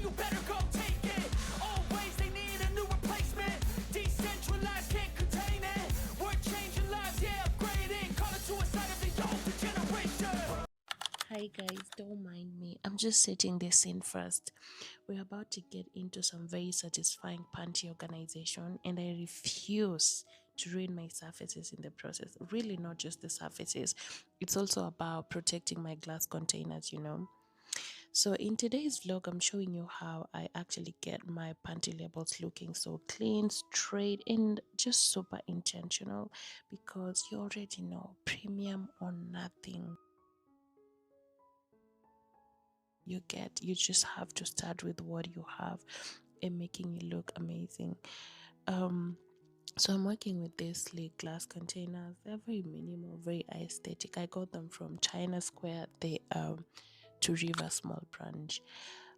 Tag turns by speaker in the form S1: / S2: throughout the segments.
S1: you better go take it. Always they need a new replacement. Decentralized, can't contain it. We're changing lives, yeah, upgrading. Call it suicide of the older generation.
S2: Hi guys, don't mind me. I'm just setting this scene first. We're about to get into some very satisfying panty organization, and I refuse to ruin my surfaces in the process. Really, not just the surfaces, it's also about protecting my glass containers. So, in today's vlog, I'm showing you how I actually get my panty labels looking so clean, straight, and just super intentional because you already know premium or nothing. You just have to start with what you have and making it look amazing. um so I'm working with these sleek glass containers. They're very minimal, very aesthetic. I got them from China Square, the to River Small Branch.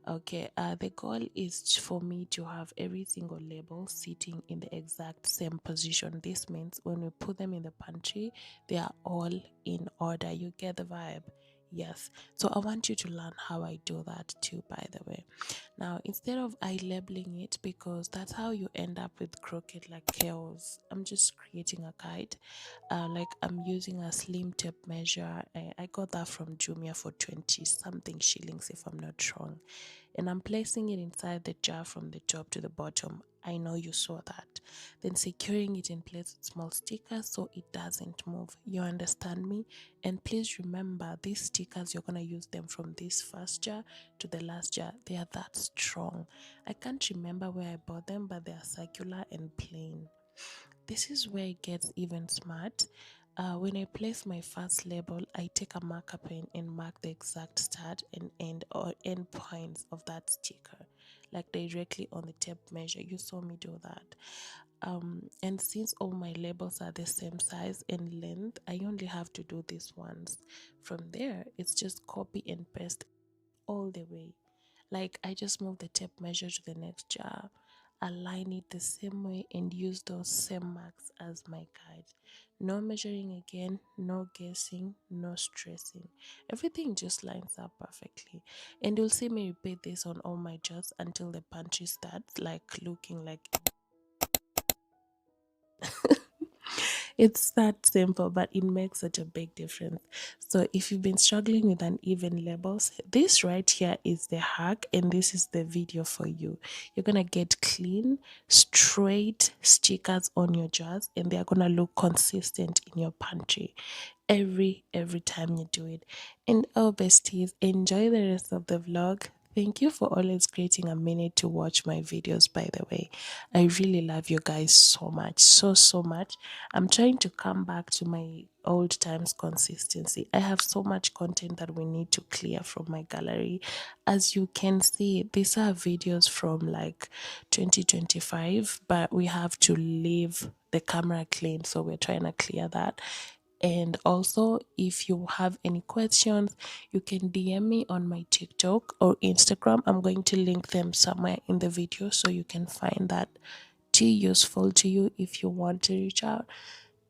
S2: Okay, the goal is for me to have every single label sitting in the exact same position. This means when we put them in the pantry, they are all in order. You get the vibe? Yes. So I want you to learn how I do that too, by the way. Now, instead of I labeling it, because that's how you end up with crooked like chaos, I'm just creating a guide. Like I'm using a slim tape measure. I got that from Jumia for 20 something shillings, if I'm not wrong, and I'm placing it inside the jar from the top to the bottom. I know you saw that. Then securing it in place with small stickers so it doesn't move. You understand me? And please remember, these stickers, you're going to use them from this first jar to the last jar. They are that strong. I can't remember where I bought them, but they are circular and plain. This is where it gets even smart. When I place my first label, I take a marker pen and mark the exact start and end or end points of that sticker, like directly on the tape measure. You saw me do that. And since all my labels are the same size and length, I only have to do this once. From there, it's just copy and paste all the way. Like I just move the tape measure to the next jar, align it the same way, and use those same marks as my guide. No measuring again, no guessing, no stressing. Everything just lines up perfectly. And you'll see me repeat this on all my jars until the pantry starts like looking like it's that simple, but it makes such a big difference. So, if you've been struggling with uneven labels, this right here is the hack, and this is the video for you. You're gonna get clean, straight stickers on your jars, and they're gonna look consistent in your pantry every time you do it. And oh, besties, enjoy the rest of the vlog. Thank you for always creating a minute to watch my videos, by the way. I really love you guys so much, so much. I'm trying to come back to my old times consistency. I have so much content that we need to clear from my gallery. As you can see, these are videos from like 2025, but we have to leave the camera clean, so we're trying to clear that. And also, if you have any questions, you can DM me on my TikTok or Instagram. I'm going to link them somewhere in the video so you can find that too useful to you if you want to reach out.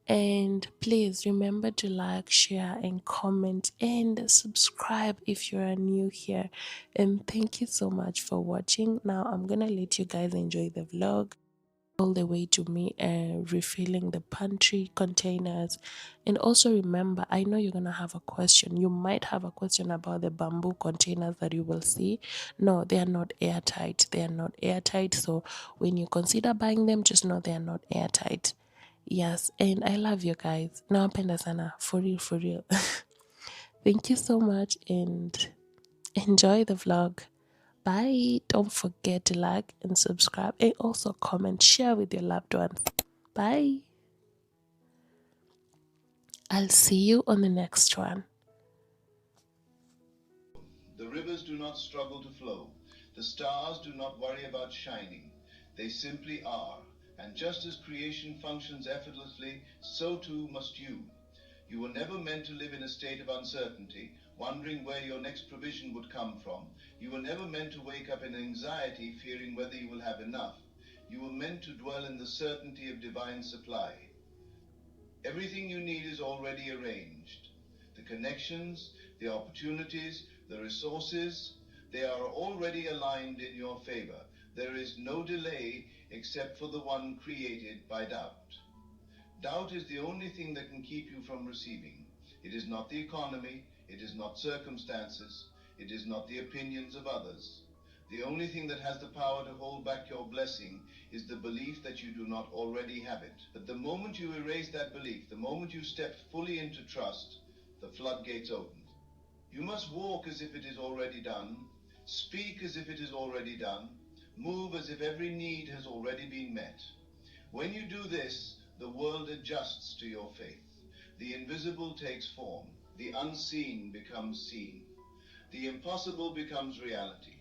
S2: And please remember to like, share, and comment and subscribe if you are new here. And thank you so much for watching. Now, I'm gonna let you guys enjoy the vlog all the way to me refilling the pantry containers. And also remember, I know you're gonna have a question. You might have a question about the bamboo containers that you will see. No, they are not airtight. They are not airtight. So when you consider buying them, just know they are not airtight. Yes, and I love you guys. Nawapenda sana, for real, for real. Thank you so much and enjoy the vlog. Bye. Don't forget to like and subscribe and also comment, share with your loved ones. Bye. I'll see you on the next one.
S3: The rivers do not struggle to flow. The stars do not worry about shining. They simply are. And just as creation functions effortlessly, so too must you. You were never meant to live in a state of uncertainty, wondering where your next provision would come from. You were never meant to wake up in anxiety, fearing whether you will have enough. You were meant to dwell in the certainty of divine supply. Everything you need is already arranged. The connections, the opportunities, the resources. They are already aligned in your favor. There is no delay except for the one created by doubt. Doubt is the only thing that can keep you from receiving. It is not the economy, it is not circumstances, it is not the opinions of others. The only thing that has the power to hold back your blessing is the belief that you do not already have it. But the moment you erase that belief, the moment you step fully into trust, the floodgates open. You must walk as if it is already done, speak as if it is already done, move as if every need has already been met. When you do this, the world adjusts to your faith. The invisible takes form. The unseen becomes seen. The impossible becomes reality.